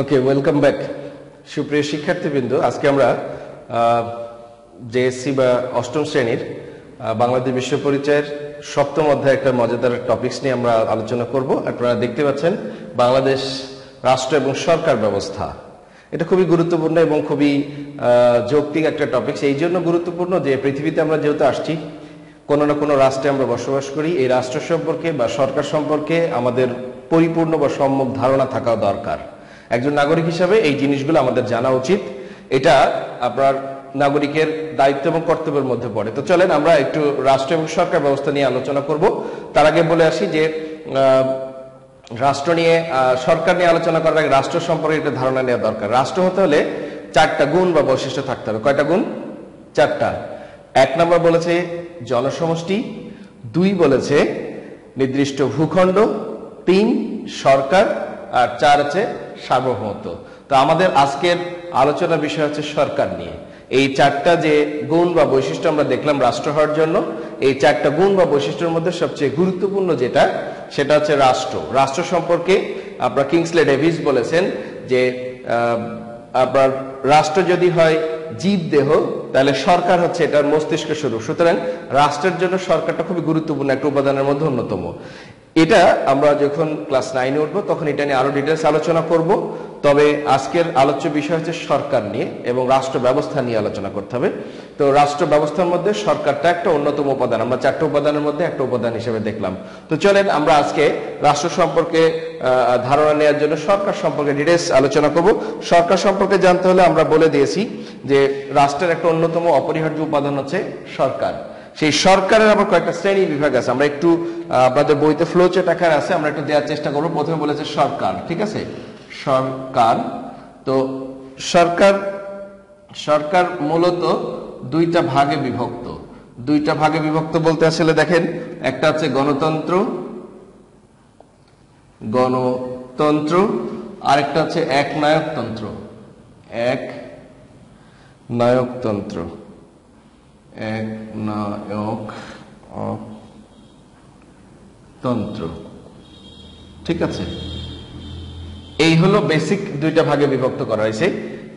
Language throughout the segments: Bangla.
ওকে, ওয়েলকাম ব্যাক সুপ্রিয় শিক্ষার্থীবৃন্দ। আজকে আমরা জেএসসি বা অষ্টম শ্রেণীর বাংলাদেশ বিশ্ব পরিচয়ের সপ্তম অধ্যায় একটা মজাদার টপিকস নিয়ে আমরা আলোচনা করব। আপনারা দেখতে পাচ্ছেন বাংলাদেশ রাষ্ট্র এবং সরকার ব্যবস্থা। এটা খুবই গুরুত্বপূর্ণ এবং খুবই যৌক্তিক একটা টপিকস। এই জন্য গুরুত্বপূর্ণ যে পৃথিবীতে আমরা যেহেতু আসছি, কোনো না কোনো রাষ্ট্রে আমরা বসবাস করি, এই রাষ্ট্র সম্পর্কে বা সরকার সম্পর্কে আমাদের পরিপূর্ণ বা সম্যক ধারণা থাকা দরকার। একজন নাগরিক হিসাবে এই জিনিসগুলো আমাদের জানা উচিত। এটা আপনার নাগরিকের দায়িত্ব এবং কর্তব্যের মধ্যে পড়ে। তো চলেন আমরা একটু রাষ্ট্র এবং সরকার ব্যবস্থা নিয়ে আলোচনা করব। তার আগে বলে আসি যে রাষ্ট্র নিয়ে সরকার নিয়ে আলোচনা করার আগে রাষ্ট্র সম্পর্কে একটা ধারণা নেওয়া দরকার। রাষ্ট্র হতে হলে 4টা গুণ বা বৈশিষ্ট্য থাকতে হবে। কয়টা গুণ? 4টা। 1 নম্বর বলেছে জনসমষ্টি, 2 বলেছে নির্দিষ্ট ভূখণ্ড, 3 সরকার, আর 4 আছে সার্বভৌমত্ব। তো আমাদের আজকের আলোচনার বিষয় হচ্ছে সরকার নিয়ে। এই 4টা যে গুণ বা বৈশিষ্ট্য আমরা দেখলাম রাষ্ট্র হওয়ার জন্য, এই 4টা গুণ বা বৈশিষ্ট্যের মধ্যে সবচেয়ে গুরুত্বপূর্ণ যেটা, সেটা হচ্ছে রাষ্ট্র। রাষ্ট্র সম্পর্কে আপনার কিংসলে ডেভিস বলেছেন যে আপনার রাষ্ট্র যদি হয় জীব দেহ, তাহলে সরকার হচ্ছে এটার মস্তিষ্ক স্বরূপ। সুতরাং রাষ্ট্রের জন্য সরকারটা খুবই গুরুত্বপূর্ণ একটা উপাদানের মধ্যে অন্যতম। এটা আমরা যখন ক্লাস 9-এ উঠবো তখন এটা নিয়ে আরো ডিটেলস আলোচনা করব। তবে আজকের আলোচ্য বিষয় হচ্ছে সরকার নিয়ে এবং রাষ্ট্র ব্যবস্থা নিয়ে আলোচনা করতে হবে। তো রাষ্ট্র ব্যবস্থার মধ্যে সরকারটা একটা অন্যতম উপাদান। আমরা 4টা উপাদানের মধ্যে একটা উপাদান হিসেবে দেখলাম। তো চলেন আমরা আজকে রাষ্ট্র সম্পর্কে ধারণা নেওয়ার জন্য সরকার সম্পর্কে ডিটেলস আলোচনা করব। সরকার সম্পর্কে জানতে হলে আমরা বলে দিয়েছি যে রাষ্ট্রের একটা অন্যতম অপরিহার্য উপাদান হচ্ছে সরকার। সেই সরকারের আবার কয়েকটা শ্রেণী বিভাগ আছে। আমরা একটু আপনাদের বইতে ফ্লো চার্ট আকারে আছে, আমরা একটু দেওয়ার চেষ্টা করবো। প্রথমে বলেছে সরকার, ঠিক আছে? সরকার। তো সরকার মূলত 2টা ভাগে বিভক্ত। 2টা ভাগে বিভক্ত বলতে আসলে দেখেন, একটা হচ্ছে গণতন্ত্র, আরেকটা হচ্ছে একনায়কতন্ত্র। একনায়কতন্ত্র, ঠিক আছে? এই হলো বেসিক 2টা ভাগে বিভক্ত করা হয়েছে।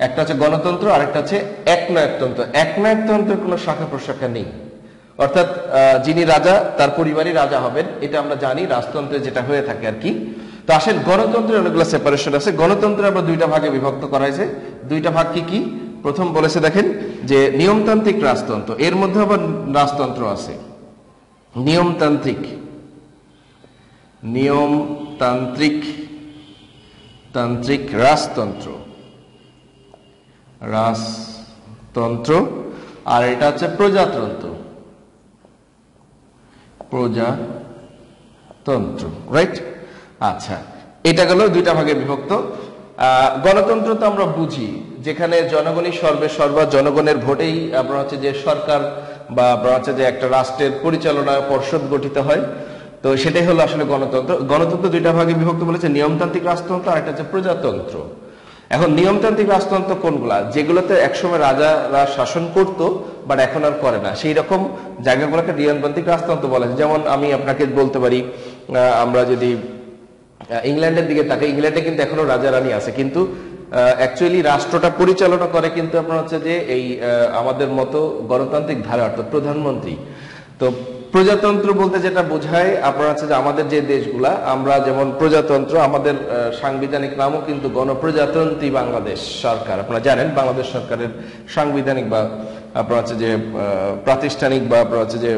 একটা হচ্ছে গণতন্ত্র, আরেকটা হচ্ছে একনায়কতন্ত্র। একনায়কতন্ত্রের কোনো শাখা প্রশাখা নেই, অর্থাৎ যিনি রাজা তার পরিবারই রাজা হবেন, এটা আমরা জানি রাজতন্ত্রে যেটা হয়ে থাকে আর কি। তো আসেন গণতন্ত্রের অনেকগুলো সেপারেশন আছে। গণতন্ত্র আবার 2টা ভাগে বিভক্ত করা হয়েছে। 2টা ভাগ কি কি? প্রথম বলেছে দেখেন যে নিয়মতান্ত্রিক রাজতন্ত্র, এর মধ্যে আবার রাজতন্ত্র আছে। নিয়মতান্ত্রিক রাজতন্ত্র, আর এটা হচ্ছে প্রজাতন্ত্র, রাইট? আচ্ছা, এটা গেল 2টা ভাগে বিভক্ত। গণতন্ত্র তো আমরা বুঝি যেখানে জনগণই সর্বা, জনগণের ভোটেই আপনার হচ্ছে যে সরকার বা আপনার হচ্ছে যে একটা রাষ্ট্রের পরিচালনা পর্ষদ গঠিত হয়। তো সেটাই হলো আসলে গণতন্ত্র। গণতন্ত্র 2টা ভাগে বিভক্ত বলেছে, নিয়মতান্ত্রিক রাজতন্ত্র আর একটা হচ্ছে প্রজাতন্ত্র। এখন নিয়মতান্ত্রিক রাজতন্ত্র কোনগুলা? যেগুলোতে একসময় রাজারা শাসন করতো বাট এখন আর করে না, সেই রকম জায়গাগুলোকে নিয়মতান্ত্রিক রাজতন্ত্র বলা হয়। যেমন আমি আপনাকে বলতে পারি, আমরা যদি ইংল্যান্ডের দিকে তাকাই, ইংল্যান্ডে কিন্তু এখনো রাজা রানী আছে, কিন্তু অ্যাকচুয়ালি রাষ্ট্রটা পরিচালনা করে কিন্তু আপনার হচ্ছে যে এই আমাদের মতো গণতান্ত্রিক ধারা, অর্থাৎ প্রধানমন্ত্রী। তো প্রজাতন্ত্র বলতে যেটা বোঝায় আপনার হচ্ছে যে আমাদের যে দেশগুলা, আমরা যেমন প্রজাতন্ত্র, আমাদের সাংবিধানিক নামও কিন্তু গণপ্রজাতন্ত্রী বাংলাদেশ সরকার। আপনারা জানেন বাংলাদেশ সরকারের সাংবিধানিক বা আপনার হচ্ছে যে প্রাতিষ্ঠানিক বা আপনার হচ্ছে যে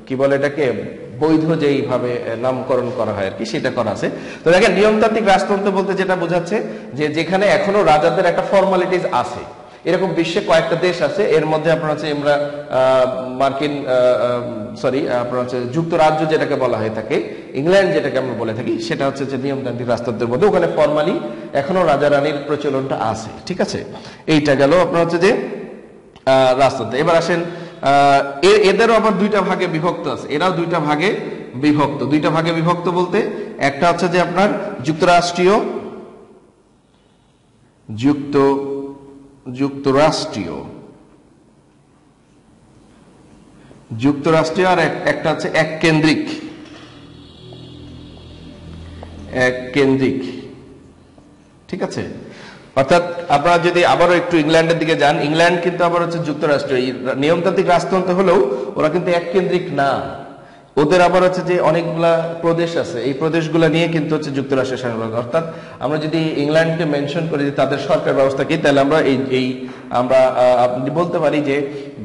কি বলে এটাকে, বৈধ যেইভাবে নামকরণ করা হয় আর কি, সেটা করা আছে। তো দেখেন নিয়মতান্ত্রিক রাজতন্ত্র বলতে যেটা বোঝাচ্ছে যে যেখানে এখনো রাজাদের একটা ফর্মালিটিস আছে। এরকম বিশ্বে কয়েকটা দেশ আছে, এর মধ্যে আপনার হচ্ছে আমরা আপনার হচ্ছে যুক্তরাজ্য যেটাকে বলা হয়ে থাকে, ইংল্যান্ড যেটাকে আমরা বলে থাকি, সেটা হচ্ছে যে নিয়মতান্ত্রিক রাজতন্ত্রের মধ্যে। ওখানে ফর্মালি এখনো রাজা রানীর প্রচলনটা আছে, ঠিক আছে? এইটা গেল আপনার হচ্ছে যে রাজতন্ত্র। এবার আসেন এদেরও আবার 2টা ভাগে বিভক্ত আছে। এরাও 2টা ভাগে বিভক্ত। 2টা ভাগে বিভক্ত বলতে একটা হচ্ছে যে আপনার যুক্তরাষ্ট্রীয় আর একটা হচ্ছে এককেন্দ্রিক। ঠিক আছে। অর্থাৎ আপনারা যদি আবারও একটু ইংল্যান্ডের দিকে যান, ইংল্যান্ড কিন্তু আবার হচ্ছে যুক্তরাষ্ট্র, এই নিয়মতান্ত্রিক রাজতন্ত্র হলেও ওরা কিন্তু এক কেন্দ্রিক না, ওদের আবার হচ্ছে যে অনেকগুলা প্রদেশ আছে, এই প্রদেশগুলা নিয়ে কিন্তু হচ্ছে যুক্তরাষ্ট্রের শাসন। অর্থাৎ আমরা যদি ইংল্যান্ডকে মেনশন করি যে তাদের সরকার ব্যবস্থা কি, তাহলে আমরা আমরা বলতে পারি যে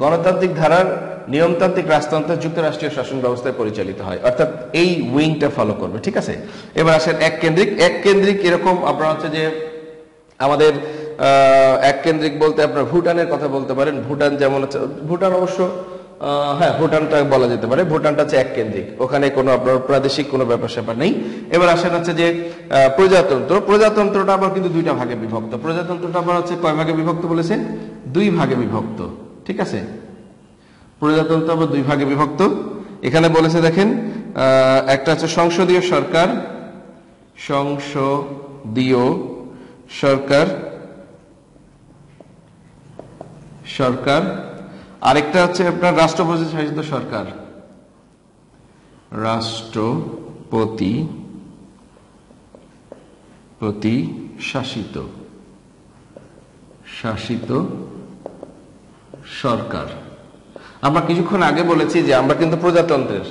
গণতান্ত্রিক ধারার নিয়মতান্ত্রিক রাজতন্ত্র যুক্তরাষ্ট্রীয় শাসন ব্যবস্থায় পরিচালিত হয়, অর্থাৎ এই উইংটা ফলো করবে। ঠিক আছে, এবার আসেন এক কেন্দ্রিক এরকম আপনারা হচ্ছে যে আমাদের এক কেন্দ্রিক বলতে আপনার ভুটানের কথা বলতে পারেন। ভুটান যেমন হচ্ছে, ভুটান অবশ্য হ্যাঁ ভুটানটা বলা যেতে পারে, ভুটানটা হচ্ছে এক কেন্দ্রিক, ওখানে কোনো আপনার প্রাদেশিক কোনো ব্যাপার স্যাপার নেই। এবার আসেন হচ্ছে যে প্রজাতন্ত্রটা আবার কিন্তু দুইটা ভাগে বিভক্ত। প্রজাতন্ত্রটা আবার হচ্ছে কয় ভাগে বিভক্ত বলেছেন? 2 ভাগে বিভক্ত। ঠিক আছে, প্রজাতন্ত্র আবার 2 ভাগে বিভক্ত। এখানে বলেছে দেখেন, একটা হচ্ছে সংসদীয় সরকার, আরেকটা হচ্ছে আপনার রাষ্ট্রপতি শাসিত সরকার, রাষ্ট্রপতি শাসিত সরকার। আমরা কিছুক্ষণ আগে বলেছি যে আমরা কিন্তু প্রজাতন্ত্রের,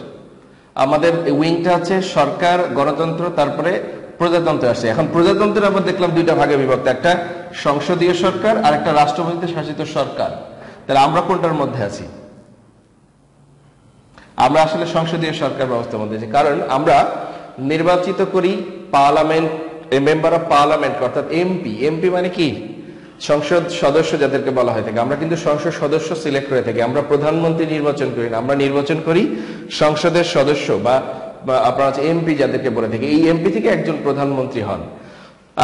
আমাদের উইংটা হচ্ছে সরকার, গণতন্ত্র, তারপরে প্রজাতন্ত্র আসে। এখন প্রজাতন্ত্রের আবার দেখলাম 2টা ভাগে বিভক্ত, একটা সংসদীয় সরকার আর একটা রাষ্ট্রপতি শাসিত সরকার। তাহলে আমরা কোনটার মধ্যে আছি? আমরা আসলে সংসদীয় সরকার ব্যবস্থার মধ্যে আছি, কারণ আমরা নির্বাচিত করি পার্লামেন্ট, মেম্বার অফ পার্লামেন্ট, অর্থাৎ এমপি মানে কি? সংসদ সদস্য যাদেরকে বলা হয় থাকে। আমরা কিন্তু সংসদ সদস্য সিলেক্ট করে থাকি, আমরা প্রধানমন্ত্রী নির্বাচন করি না, আমরা নির্বাচন করি সংসদের সদস্য বা আপনার হচ্ছে এমপি যাদেরকে বলে থাকি। এই এমপি থেকে একজন প্রধানমন্ত্রী হন।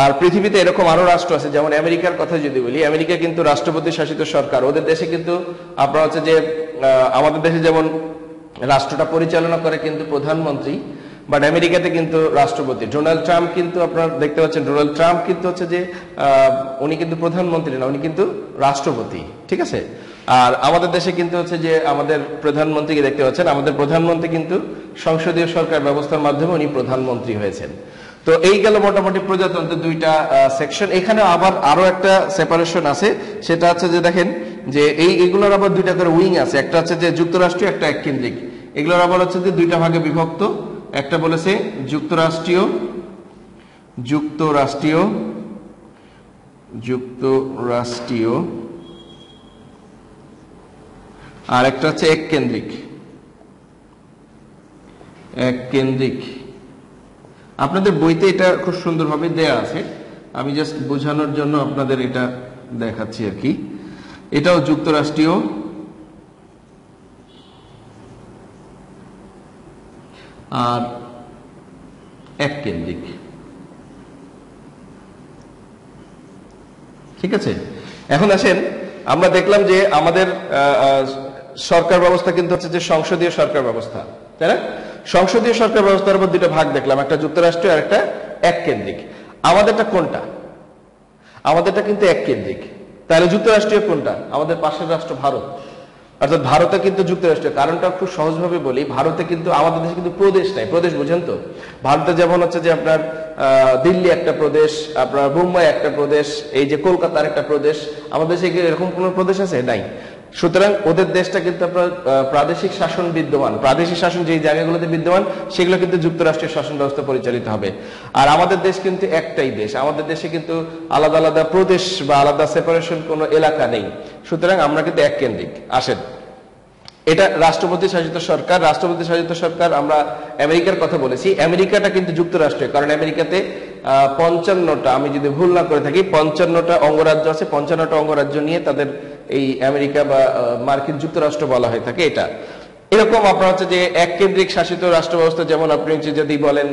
আর পৃথিবীতে এরকম আরো রাষ্ট্র আছে, যেমন আমেরিকার কথা যদি বলি, আমেরিকা কিন্তু রাষ্ট্রপতি শাসিত সরকার। ওদের দেশে কিন্তু আপনার হচ্ছে যে আমাদের দেশে যেমন রাষ্ট্রটা পরিচালনা করে কিন্তু প্রধানমন্ত্রী, বাট আমেরিকাতে কিন্তু রাষ্ট্রপতি। ডোনাল্ড ট্রাম্প কিন্তু আপনারা দেখতে পাচ্ছেন, ডোনাল্ড ট্রাম্প কিন্তু হচ্ছে যে উনি কিন্তু প্রধানমন্ত্রী না, উনি কিন্তু রাষ্ট্রপতি। ঠিক আছে, আর আমাদের দেশে কিন্তু হচ্ছে যে আমাদের প্রধানমন্ত্রীকে দেখতে পাচ্ছেন, আমাদের প্রধানমন্ত্রী কিন্তু সংসদীয় সরকার ব্যবস্থার মাধ্যমে উনি প্রধানমন্ত্রী হয়েছেন। তো এই গেল মোটামুটি প্রজাতন্ত্রের 2টা সেকশন। এখানে আবার আরো একটা সেপারেশন আছে, সেটা হচ্ছে যে দেখেন যে এইগুলোর আবার 2টা করে উইং আছে, একটা হচ্ছে যে যুক্তরাষ্ট্রীয়, একটা এককেন্দ্রিক। এগুলোর আবার হচ্ছে যে 2টা ভাগে বিভক্ত, একটা বলেছে যুক্তরাষ্ট্রীয় আর একটা হচ্ছে এককেন্দ্রিক। আপনাদের বইতে এটা খুব সুন্দরভাবে দেয়া আছে, আমি জাস্ট বোঝানোর জন্য আপনাদের এটা দেখাচ্ছি আর কি। এটাও যুক্তরাষ্ট্রীয় আর এককেন্দ্রিক। ঠিক আছে, এখন আসেন আমরা দেখলাম যে আমাদের সরকার ব্যবস্থা কিন্তু হচ্ছে যে সংসদীয় সরকার ব্যবস্থা, তাই না? সংসদীয় সরকার ব্যবস্থার উপর 2টা ভাগ দেখলাম, একটা যুক্তরাষ্ট্রীয় আর একটা এককেন্দ্রিক। আমাদেরটা কোনটা? আমাদেরটা কিন্তু এককেন্দ্রিক। তাহলে যুক্তরাষ্ট্রীয় কোনটা? আমাদের পাশের রাষ্ট্র ভারত, অর্থাৎ ভারতে কিন্তু যুক্তরাষ্ট্রীয়। কারণটা খুব সহজভাবে বলি, ভারতে কিন্তু আমাদের দেশে কিন্তু প্রদেশ নাই। প্রদেশ বুঝেন তো? ভারতে যেমন হচ্ছে যে আপনার দিল্লি একটা প্রদেশ, আপনার মুম্বাই একটা প্রদেশ, এই যে কলকাতার একটা প্রদেশ। আমাদের দেশে এরকম কোন প্রদেশ আছে? নাই। সুতরাং ওদের দেশটা কিন্তু আপনার প্রাদেশিক শাসন বিদ্যমান, প্রাদেশিক শাসন যে জায়গাগুলোতে বিদ্যমান সেগুলো কিন্তু যুক্তরাষ্ট্রীয় শাসন ব্যবস্থা পরিচালিত হবে। আর আমাদের দেশ কিন্তু একটাই দেশ, আমাদের দেশে কিন্তু আলাদা আলাদা প্রদেশ বা আলাদা সেপারেশন কোনো এলাকা নেই। সুতরাং আমরা কিন্তু এককেন্দ্রিক। আসেন, এটা রাষ্ট্রপতি শাসিত সরকার। রাষ্ট্রপতি শাসিত সরকার আমরা আমেরিকার কথা বলেছি, আমেরিকাটা কিন্তু যুক্তরাষ্ট্রীয়, কারণ আমেরিকাতে 55টা, আমি যদি ভুল না করে থাকি 55টা অঙ্গরাজ্য আছে। 55টা অঙ্গরাজ্য নিয়ে তাদের এই আমেরিকা বা মার্কিন যুক্তরাষ্ট্র বলা হয়ে থাকে। এটা এরকম আপনার হচ্ছে যে এককেন্দ্রিক শাসিত রাষ্ট্র ব্যবস্থা, যেমন আপনি যদি বলেন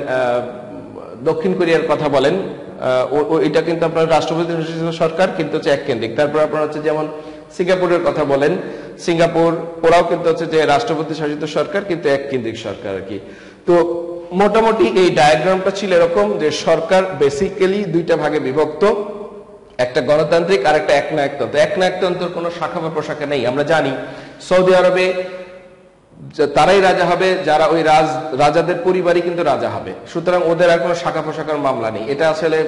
দক্ষিণ কোরিয়ার কথা বলেন, এটা কিন্তু আপনার রাষ্ট্রপতি শাসিত সরকার, কিন্তু হচ্ছে এককেন্দ্রিক। তারপর আপনার হচ্ছে যেমন সিঙ্গাপুরের কথা বলেন, সিঙ্গাপুর ওরাও কিন্তু হচ্ছে যে রাষ্ট্রপতি শাসিত সরকার, কিন্তু এককেন্দ্রিক সরকার আর কি। তো মোটামুটি এই ডায়াগ্রামটা ছিল এরকম যে সরকার বেসিক্যালি 2টা ভাগে বিভক্ত, একটা গণতান্ত্রিক আর একটা একনায়কতন্ত্র। একনায়কতন্ত্রের কোনো শাখা বা প্রশাখা নেই। আমরা জানি সৌদি আরবে তারাই রাজা হবে যারা ওই রাজাদের পরিবারই কিন্তু রাজা হবে, সুতরাং ওদের আর কোনো শাখা প্রশাখার মামলা নেই। এটা আসলে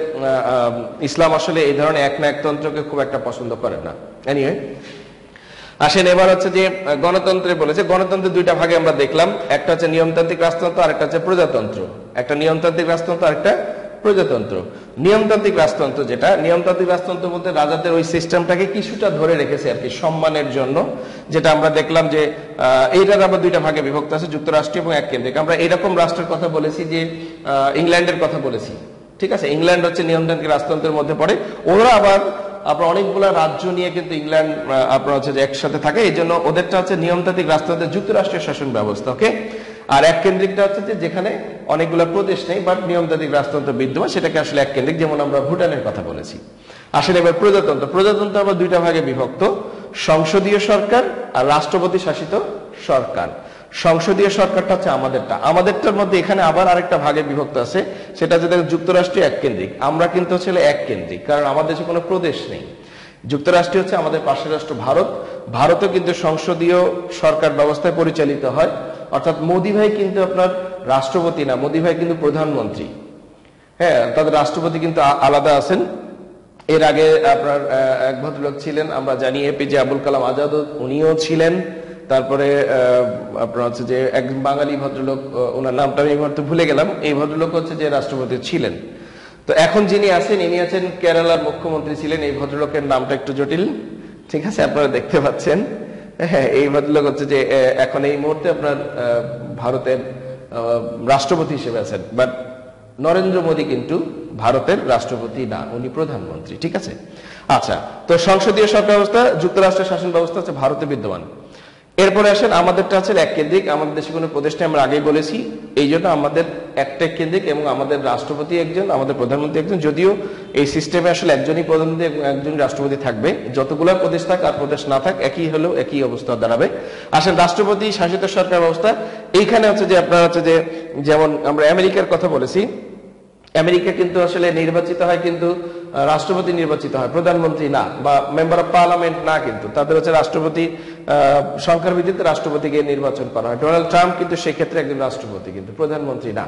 ইসলাম আসলে এই ধরনের এক না একতন্ত্রকে খুব একটা পছন্দ করে না। এনিওয়ে আসেন এবার হচ্ছে যে গণতন্ত্রে বলেছে, গণতন্ত্রের দুইটা ভাগে আমরা দেখলাম, একটা হচ্ছে নিয়মতান্ত্রিক রাজতন্ত্র আর একটা হচ্ছে প্রজাতন্ত্র। একটা নিয়মতান্ত্রিক রাজতন্ত্র আর একটা প্রজাতন্ত্র। নিয়মতান্ত্রিক রাজতন্ত্র যেটা, নিয়মতান্ত্রিক রাজতন্ত্র বলতে রাজাদের ওই সিস্টেমটাকে কিছুটা ধরে রেখেছে আর কি সম্মানের জন্য, যেটা আমরা দেখলাম যে এইটার আবার দুইটা ভাগে বিভক্ত আছে, যুক্তরাষ্ট্রীয় এবং এককেন্দ্রিক। আমরা এরকম রাষ্ট্রের কথা বলেছি যে ইংল্যান্ডের কথা বলেছি, ঠিক আছে। ইংল্যান্ড হচ্ছে নিয়মতান্ত্রিক রাজতন্ত্রের মধ্যে পড়ে। ওরা আবার আপনার অনেকগুলো রাজ্য নিয়ে কিন্তু ইংল্যান্ড আপনার হচ্ছে যে একসাথে থাকে, এই জন্য ওদেরটা হচ্ছে নিয়মতান্ত্রিক রাজতন্ত্রের যুক্তরাষ্ট্রীয় শাসন ব্যবস্থা, ওকে। আর এক কেন্দ্রিকটা হচ্ছে যে যেখানে অনেকগুলো প্রদেশ নেই বাট নিয়মতান্ত্রিক রাজতন্ত্র বিদ্যমান, সেটাকে আসলে এক কেন্দ্রিক, যেমন আমরা ভুটানের কথা বলেছি। আসলে এবার প্রজাতন্ত্র, প্রজাতন্ত্র আবার দুইটা ভাগে বিভক্ত, সংসদীয় সরকার আর রাষ্ট্রপতি শাসিত সরকার। সংসদীয় সরকারটা হচ্ছে আমাদেরটার মধ্যে এখানে আবার আরেকটা ভাগে বিভক্ত আছে, সেটা হচ্ছে যুক্তরাষ্ট্রীয় এক কেন্দ্রিক। আমরা কিন্তু ছিল এক কেন্দ্রিক, কারণ আমাদের দেশে কোনো প্রদেশ নেই। যুক্তরাষ্ট্রীয় হচ্ছে আমাদের পাশের রাষ্ট্র ভারত, ভারতও কিন্তু সংসদীয় সরকার ব্যবস্থায় পরিচালিত হয়, অর্থাৎ মোদি ভাই কিন্তু আপনার রাষ্ট্রপতি না, মোদি ভাই কিন্তু প্রধানমন্ত্রী। হ্যাঁ, তাদের রাষ্ট্রপতি কিন্তু আলাদা আছেন। এর আগে আপনার এক ভদ্রলোক ছিলেন, আমরা জানি এপিজে আবুল কালাম আজাদ, উনিও ছিলেন। তারপরে আপনার হচ্ছে যে এক বাঙালি ভদ্রলোক, ওনার নামটা আমি এই মুহূর্তে ভুলে গেলাম, এই ভদ্রলোক হচ্ছে যে রাষ্ট্রপতি ছিলেন। তো এখন যিনি আছেন ইনি আছেন কেরালার মুখ্যমন্ত্রী ছিলেন। এই ভদ্রলোকের নামটা একটু জটিল, ঠিক আছে, আপনারা দেখতে পাচ্ছেন। হ্যাঁ, এই ভদ্রলোক হচ্ছে যে এখন এই মুহূর্তে আপনার ভারতের রাষ্ট্রপতি হিসেবে আছেন, বাট নরেন্দ্র মোদী কিন্তু ভারতের রাষ্ট্রপতি না, উনি প্রধানমন্ত্রী, ঠিক আছে। আচ্ছা, তো সংসদীয় সরকার ব্যবস্থা, যুক্তরাষ্ট্রের শাসন ব্যবস্থা হচ্ছে ভারতে বিদ্যমান। এরপরে আসেন আমাদেরটা আছে এক কেন্দ্রিক, আমাদের দেশে কোনো প্রদেশটা আমরা আগেই বলেছি, এই জন্য আমাদের একটা কেন্দ্রিক এবং আমাদের রাষ্ট্রপতি একজন, আমাদের প্রধানমন্ত্রী একজন। যদিও এই সিস্টেমে আসলে একজনই প্রধানমন্ত্রী এবং একজনই রাষ্ট্রপতি থাকবে, যতগুলো প্রদেশ থাক আর প্রদেশ না থাক একই হলেও একই অবস্থা দাঁড়াবে। আসেন রাষ্ট্রপতি শাসিত সরকার ব্যবস্থা, এইখানে হচ্ছে যে আপনার হচ্ছে যে যেমন আমরা আমেরিকার কথা বলেছি, আমেরিকা কিন্তু আসলে নির্বাচিত হয় কিন্তু রাষ্ট্রপতি নির্বাচিত হয়, প্রধানমন্ত্রী না, বা মেম্বার অফ পার্লামেন্ট না, কিন্তু তাদের হচ্ছে রাষ্ট্রপতি সংখ্যার ভিত্তিতে রাষ্ট্রপতিকে নির্বাচন করা হয়। ডোনাল্ড ট্রাম্প কিন্তু সেক্ষেত্রে একজন রাষ্ট্রপতি, কিন্তু প্রধানমন্ত্রী না।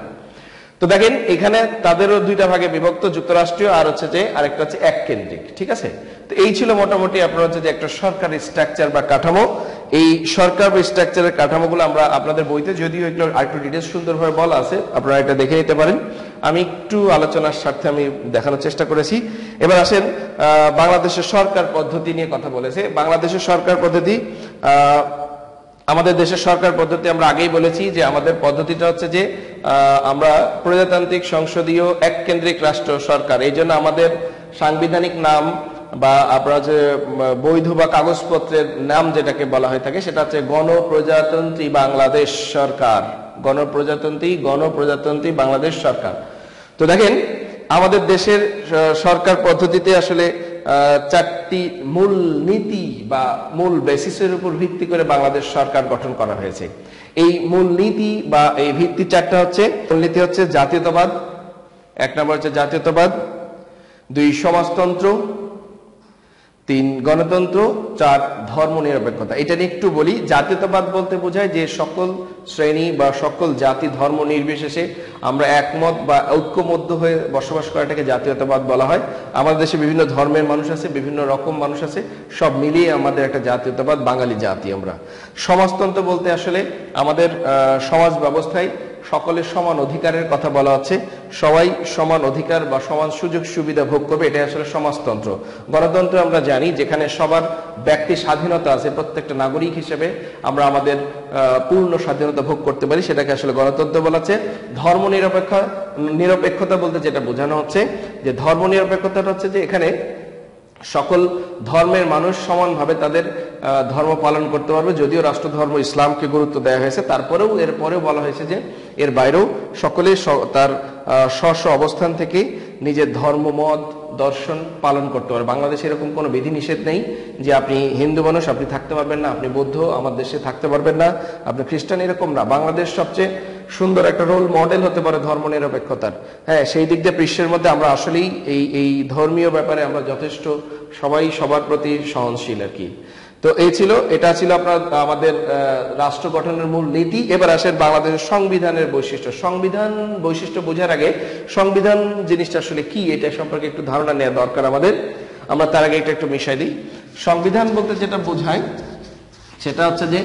তো দেখেন এখানে তাদেরও দুইটা ভাগে বিভক্ত, যুক্তরাষ্ট্রীয় আর হচ্ছে যে আরেকটা হচ্ছে এক কেন্দ্রিক, ঠিক আছে। তো এই ছিল মোটামুটি আপনার হচ্ছে যে একটা সরকারি স্ট্রাকচার বা কাঠামো। এই সরকার বা স্ট্রাকচারের কাঠামোগুলো আমরা আপনাদের বইতে যদিও এগুলো আরেকটু ডিটেলস সুন্দরভাবে বলা আছে, আপনারা এটা দেখে নিতে পারেন। আমি একটু আলোচনার স্বার্থে আমি দেখানোর চেষ্টা করেছি। এবার আসেন বাংলাদেশের সরকার পদ্ধতি নিয়ে কথা বলেছে। বাংলাদেশের সরকার পদ্ধতি, আমাদের দেশের সরকার পদ্ধতি আমরা আগেই বলেছি যে আমাদের পদ্ধতিটা হচ্ছে যে আমরা প্রজাতান্ত্রিক সংসদীয় এক কেন্দ্রিক রাষ্ট্র সরকার। এই জন্য আমাদের সাংবিধানিক নাম বা আপনার যে বৈধ বা কাগজপত্রের নাম যেটাকে বলা হয়ে থাকে সেটা হচ্ছে গণপ্রজাতন্ত্রী বাংলাদেশ সরকার। গণপ্রজাতন্ত্রী বাংলাদেশ সরকার। তো দেখেন আমাদের দেশের সরকার পদ্ধতিতে আসলে চারটি মূল নীতি বা মূল বেসিসের উপর ভিত্তি করে বাংলাদেশ সরকার গঠন করা হয়েছে। এই মূল নীতি বা এই ভিত্তি চারটা হচ্ছে, মূলনীতি হচ্ছে জাতীয়তাবাদ, এক নম্বর হচ্ছে জাতীয়তাবাদ, 2 সমাজতন্ত্র, 3 গণতন্ত্র, 4 ধর্মনিরপেক্ষতা। এটা নিয়ে একটু বলি। জাতীয়তাবাদ বলতে বোঝায় যে সকল শ্রেণী বা সকল জাতি ধর্ম নির্বিশেষে আমরা একমত বা ঐক্যবদ্ধ হয়ে বসবাস করাটাকে জাতীয়তাবাদ বলা হয়। আমাদের দেশে বিভিন্ন ধর্মের মানুষ আছে, বিভিন্ন রকম মানুষ আছে, সব মিলিয়ে আমাদের একটা জাতীয়তাবাদ, বাঙালি জাতি আমরা। সমাজতন্ত্র বলতে আসলে আমাদের সমাজ ব্যবস্থায় সকলের সমান অধিকারের কথা বলা হচ্ছে, সবাই সমান অধিকার বা সমান সুযোগ সুবিধা ভোগ করবে, এটা আসলে সমাজতন্ত্র। গণতন্ত্র আমরা জানি যেখানে সবার ব্যক্তি স্বাধীনতা আছে, প্রত্যেকটা নাগরিক হিসেবে আমরা আমাদের পূর্ণ স্বাধীনতা ভোগ করতে পারি, সেটাকে আসলে গণতন্ত্র বলা হচ্ছে। নিরপেক্ষতা বলতে যেটা বোঝানো হচ্ছে যে ধর্মনিরপেক্ষতাটা হচ্ছে যে এখানে সকল ধর্মের মানুষ সমানভাবে তাদের ধর্ম পালন করতে পারবে। যদিও রাষ্ট্র ধর্ম ইসলামকে গুরুত্ব দেওয়া হয়েছে, তারপরেও এরপরেও বলা হয়েছে যে এর বাইরেও সকলে তার স্ব অবস্থান থেকে নিজের ধর্ম মত দর্শন পালন করতে পারে। বাংলাদেশে এরকম কোনো বিধি নিষেধ নেই যে আপনি হিন্দু মানুষ আপনি থাকতে পারবেন না, আপনি বৌদ্ধ আমার দেশে থাকতে পারবেন না, আপনি খ্রিস্টান, এরকম না। বাংলাদেশ সবচেয়ে সুন্দর একটা রোল মডেল হতে পারে ধর্ম নিরপেক্ষতার। হ্যাঁ, সেই দিক দিয়ে বিশ্বের মধ্যে আমরা আসলেই এই ধর্মীয় ব্যাপারে আমরা যথেষ্ট সবাই সবার প্রতি সহনশীল আর কি। তো এটা ছিল আপনার আমাদের রাষ্ট্র গঠনের মূল নীতি। এবার আসেন বাংলাদেশের সংবিধানের বৈশিষ্ট্য। সংবিধান বৈশিষ্ট্য বোঝার আগে সংবিধান জিনিসটা আসলে কি এটা সম্পর্কে একটু ধারণা নেওয়া দরকার আমাদের। আমরা তার আগে একটু মিশাই দিই। সংবিধান বলতে যেটা বোঝায় সেটা হচ্ছে যে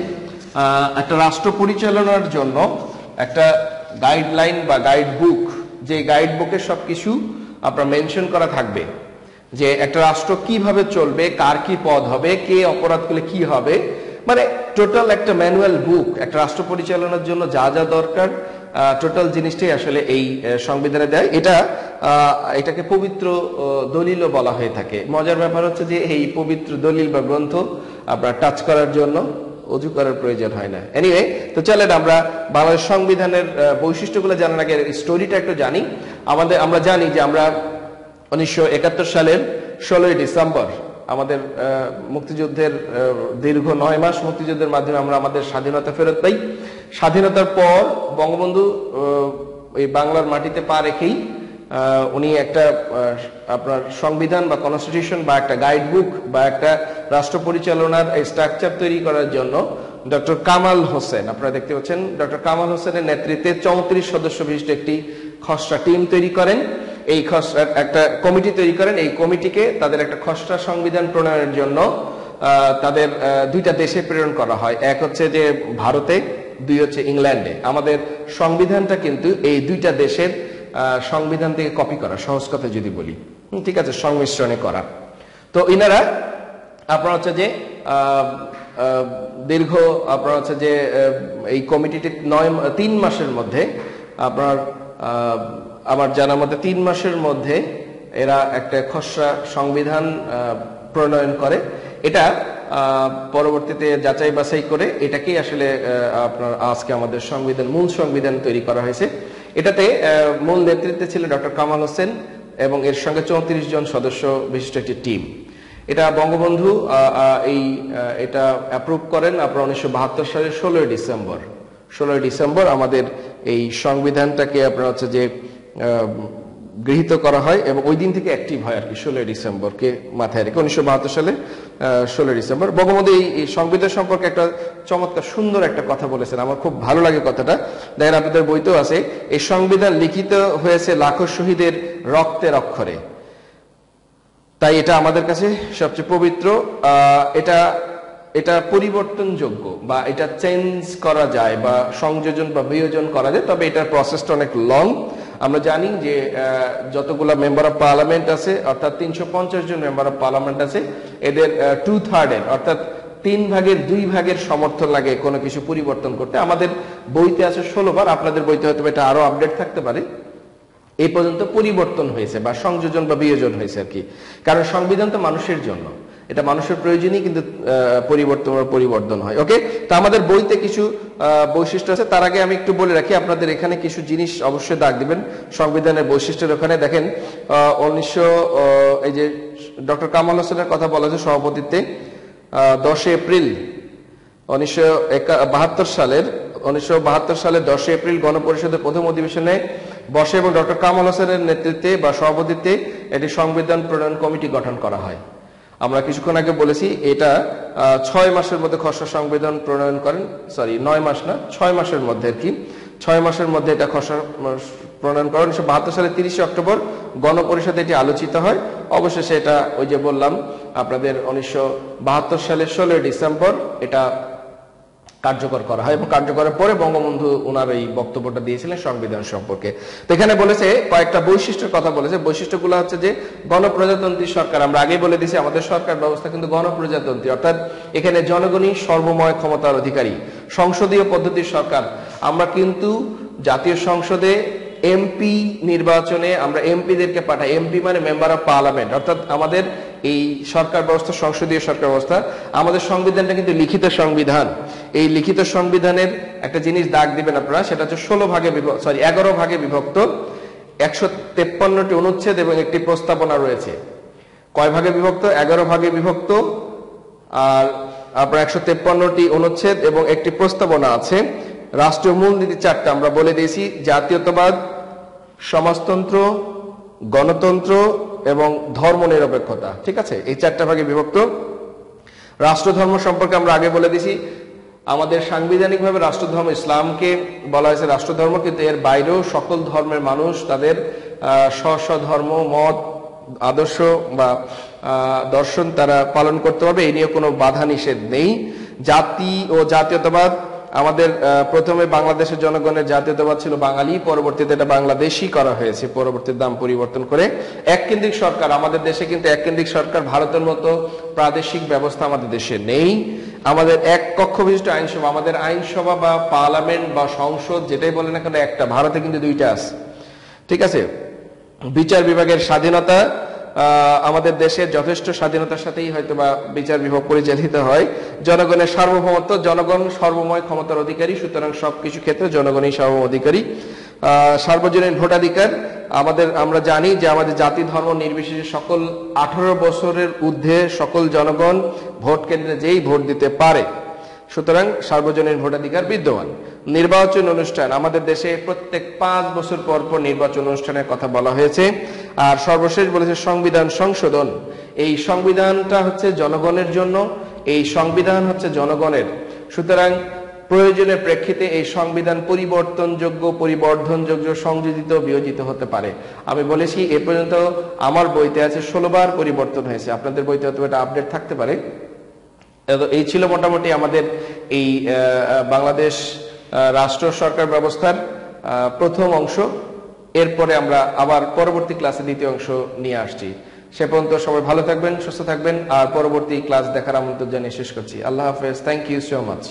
একটা রাষ্ট্র পরিচালনার জন্য একটা গাইডলাইন বা গাইড বুক, যে গাইড বুকে সবকিছু আপনার মেনশন করা থাকবে যে একটা রাষ্ট্র কিভাবে চলবে, কার কি পদ হবে, কে অপরাধ করলে কি হবে, মানে টোটাল একটা ম্যানুয়াল বুক একটা রাষ্ট্র পরিচালনার জন্য যা যা দরকার টোটাল জিনিসটাই আসলে এই সংবিধানে দেয়। এটাকে পবিত্র দলিলও বলা হয়ে থাকে। মজার ব্যাপার হচ্ছে যে এই পবিত্র দলিল বা গ্রন্থ আপনার টাচ করার জন্য অজু করার প্রয়োজন হয় না। এনিওয়ে, তো চলেন আমরা বাংলাদেশ সংবিধানের বৈশিষ্ট্যগুলো জানার আগে স্টোরিটা একটু জানি। আমরা জানি যে আমরা 1971 সালের 16ই ডিসেম্বর আমাদের মুক্তিযুদ্ধের দীর্ঘ 9 মাস মুক্তিযুদ্ধের মাধ্যমে আমরা আমাদের স্বাধীনতা ফেরত পাই। স্বাধীনতার পর বঙ্গবন্ধু এই বাংলার মাটিতে পা রেখেই উনি একটা আপনার সংবিধান বা কনস্টিটিউশন বা একটা গাইড বুক বা একটা রাষ্ট্র পরিচালনার স্ট্রাকচার তৈরি করার জন্য ডক্টর কামাল হোসেন, আপনারা দেখতে পাচ্ছেন, ডক্টর কামাল হোসেনের নেতৃত্বে 34 সদস্য বিশিষ্ট একটি খসড়া টিম তৈরি করেন। এই খসড়া একটা কমিটি তৈরি করেন। এই কমিটিকে তাদের একটা খসড়া সংবিধান প্রণয়নের জন্য তাদের দুইটা দেশে প্রেরণ করা হয়। এক হচ্ছে যে ভারতে, দুই হচ্ছে ইংল্যান্ডে। আমাদের সংবিধানটা কিন্তু এই দুইটা দেশের সংবিধান থেকে কপি করা, সহজ কথা যদি বলি, ঠিক আছে, সংমিশ্রণে করা। তো ইনারা আপনার হচ্ছে যে দীর্ঘ আপনার হচ্ছে যে এই কমিটিটি 3 মাসের মধ্যে আপনার আমার জানার মধ্যে 3 মাসের মধ্যে এরা একটা খসড়া সংবিধান প্রণয়ন করে। এটা পরবর্তীতে যাচাই বাছাই করে এটাকেই আসলে আপনার আজকে আমাদের সংবিধান, মূল সংবিধান তৈরি করা হয়েছে। এটাতে মূল নেতৃত্বে ছিলেন ডক্টর কামাল হোসেন এবং এর সঙ্গে 34 জন সদস্য বিশিষ্ট একটি টিম। এটা বঙ্গবন্ধু এটা অ্যাপ্রুভ করেন আপনার 1972 সালের 16ই ডিসেম্বর আমাদের এই সংবিধানটাকে আপনার হচ্ছে যে গৃহীত করা হয় এবং ওই দিন থেকে অ্যাক্টিভ হয় আর কি। 16ই ডিসেম্বরকে মাথায় রেখে 1972 সালে 16ই ডিসেম্বর বঙ্গবন্ধু এই সংবিধান সম্পর্কে একটা চমৎকার সুন্দর একটা কথা বলেছেন। আমার খুব ভালো লাগে কথাটা। দেখেন, আপনাদের বইতেও আছে, এই সংবিধান লিখিত হয়েছে লাখো শহীদের রক্তের অক্ষরে, তাই এটা আমাদের কাছে সবচেয়ে পবিত্র। এটা পরিবর্তনযোগ্য বা এটা চেঞ্জ করা যায় বা সংযোজন বা বিয়োজন করা যায়, তবে এটার প্রসেসটা অনেক লং। আমরা জানি যে যতগুলা মেম্বার অফ পার্লামেন্ট আছে, অর্থাৎ 350 জন মেম্বার অফ পার্লামেন্ট আছে, এদের 2/3 অর্থাৎ 3/2 সমর্থন লাগে কোনো কিছু পরিবর্তন করতে। আমাদের বইতে আছে 16 বার, আপনাদের বইতে হয়তো এটা আরো আপডেট থাকতে পারে। এই পর্যন্ত পরিবর্তন হয়েছে বা সংযোজন বা বিয়োজন হয়েছে আর কি। কারণ সংবিধান তো মানুষের জন্য, এটা মানুষের প্রয়োজনই কিন্তু পরিবর্তন হয়। ওকে, তো আমাদের বইতে কিছু বৈশিষ্ট্য আছে। তার আগে আমি একটু বলে রাখি, আপনাদের এখানে কিছু জিনিস অবশ্যই দাগ দিবেন সংবিধানের বৈশিষ্ট্যের ওখানে। দেখেন, এই যে ডক্টর কামাল হোসেনের কথা বলা হয়েছে সভাপতিত্বে 10 এপ্রিল 1972 সালের 10 এপ্রিল গণপরিষদের প্রথম অধিবেশনে বসে এবং ডক্টর কামাল হোসেনের নেতৃত্বে বা সভাপতিত্বে একটি সংবিধান প্রণয়ন কমিটি গঠন করা হয়। আমরা কিছুক্ষণ আগে বলেছি এটা 6 মাসের মধ্যে খসড়া সংবিধান প্রণয়ন করেন, 9 মাস না, 6 মাসের মধ্যে আর কি। 6 মাসের মধ্যে এটা খসড়া প্রণয়ন করেন। 1972 সালের 30 অক্টোবর গণপরিষদে এটি আলোচিত হয়। অবশেষে এটা ওই যে বললাম আপনাদের 1972 সালের 16 ডিসেম্বর এটা কার্যকর করা হয় এবং কার্যকরের পরে বঙ্গবন্ধু ওনার এই বক্তব্যটা দিয়েছিলেন সংবিধান সম্পর্কে। তো এখানে বলেছে কয়েকটা বৈশিষ্ট্যের কথা বলেছে। বৈশিষ্ট্যগুলো হচ্ছে যে গণপ্রজাতন্ত্রী সরকার। আমরা আগে বলে দিয়েছি আমাদের সরকার ব্যবস্থা কিন্তু গণপ্রজাতন্ত্রী, অর্থাৎ এখানে জনগণই সর্বময় ক্ষমতার অধিকারী। সংসদীয় পদ্ধতির সরকার। আমরা কিন্তু জাতীয় সংসদে এমপি নির্বাচনে আমরা এমপিদেরকে পাঠাই। এমপি মানে মেম্বার অফ পার্লামেন্ট, অর্থাৎ আমাদের এই সরকার ব্যবস্থা সংসদীয় সরকার ব্যবস্থা। আমাদের সংবিধানটা কিন্তু লিখিত সংবিধান। এই লিখিত সংবিধানের একটা জিনিস দাগ দিবেন আপনারা, সেটা হচ্ছে 11 ভাগে বিভক্ত, 153টি অনুচ্ছেদ এবং একটি প্রস্তাবনা রয়েছে। কয় ভাগে বিভক্ত? 11 ভাগে বিভক্ত। আর আপনার 153টি অনুচ্ছেদ এবং একটি প্রস্তাবনা আছে। রাষ্ট্রীয় মূলনীতি 4টা আমরা বলে দিয়েছি, জাতীয়তাবাদ, সমাজতন্ত্র, গণতন্ত্র এবং ধর্মনিরপেক্ষতা। ঠিক আছে, এই 4টা ভাগে বিভক্ত। রাষ্ট্রধর্ম সম্পর্কে আমরা আগে বলে দিছি, আমাদের সাংবিধানিকভাবে রাষ্ট্রধর্ম ইসলামকে বলা হয়েছে রাষ্ট্রধর্ম, কিন্তু এর বাইরেও সকল ধর্মের মানুষ তাদের স্ব ধর্ম, মত, আদর্শ বা দর্শন তারা পালন করতে পারবে, এই নিয়ে কোনো বাধা নিষেধ নেই। জাতি ও জাতীয়তাবাদ, আমাদের প্রথমে বাংলাদেশের জনগণের জাতীয়তাবাদ ছিল বাঙালি, পরবর্তীতে এটা বাংলাদেশি করা হয়েছে, পরবর্তীতে নাম পরিবর্তন করে। এককেন্দ্রিক সরকার, আমাদের দেশে কিন্তু এককেন্দ্রিক সরকার ভারতের মতো প্রাদেশিক ব্যবস্থা আমাদের দেশে নেই। আমাদের এক কক্ষ বিশিষ্ট আইনসভা, আমাদের আইনসভা বা পার্লামেন্ট বা সংসদ যেটাই বলে না কেন একটা, ভারতে কিন্তু দুইটা আছে, ঠিক আছে। বিচার বিভাগের স্বাধীনতা, আমাদের দেশে যথেষ্ট স্বাধীনতার সাথেই হয়তো বা বিচার বিভাগ পরিচালিত হয়। জনগণের সার্বভৌমত্ব, জনগণ সর্বময় ক্ষমতার অধিকারী, সুতরাং সবকিছু ক্ষেত্রে জনগণই সার্বভৌম অধিকারী। সার্বজনীন ভোটাধিকার, আমরা জানি যে আমাদের জাতি ধর্ম নির্বিশেষে সকল 18 বছরের ঊর্ধ্বে সকল জনগণ ভোট কেন্দ্রে যেই ভোট দিতে পারে, সুতরাং সার্বজনীন ভোটাধিকার বিদ্যমান। নির্বাচন অনুষ্ঠান, আমাদের দেশে প্রত্যেক 5 বছর পর পর নির্বাচন অনুষ্ঠানের কথা বলা হয়েছে। আর সর্বশেষ বলেছে সংবিধান সংশোধন, এই সংবিধানটা হচ্ছে জনগণের জন্য, এই সংবিধান হচ্ছে জনগণের, সুতরাং প্রয়োজনের প্রেক্ষিতে এই সংবিধান পরিবর্তনযোগ্য, পরিবর্ধনযোগ্য, সংযোজিত, বিয়োজিত হতে পারে। আমি বলেছি এ পর্যন্ত আমার বইতে আছে 16 বার পরিবর্তন হয়েছে, আপনাদের বইতে হয়তো এটা আপডেট থাকতে পারে। এই ছিল মোটামুটি আমাদের এই বাংলাদেশ রাষ্ট্র সরকার ব্যবস্থার প্রথম অংশ। এরপরে আমরা আবার পরবর্তী ক্লাসে দ্বিতীয় অংশ নিয়ে আসছি। সে পর্যন্ত সবাই ভালো থাকবেন, সুস্থ থাকবেন, আর পরবর্তী ক্লাস দেখার আমন্ত্রণ জানিয়ে শেষ করছি। আল্লাহ হাফেজ, থ্যাংক ইউ সো মাচ।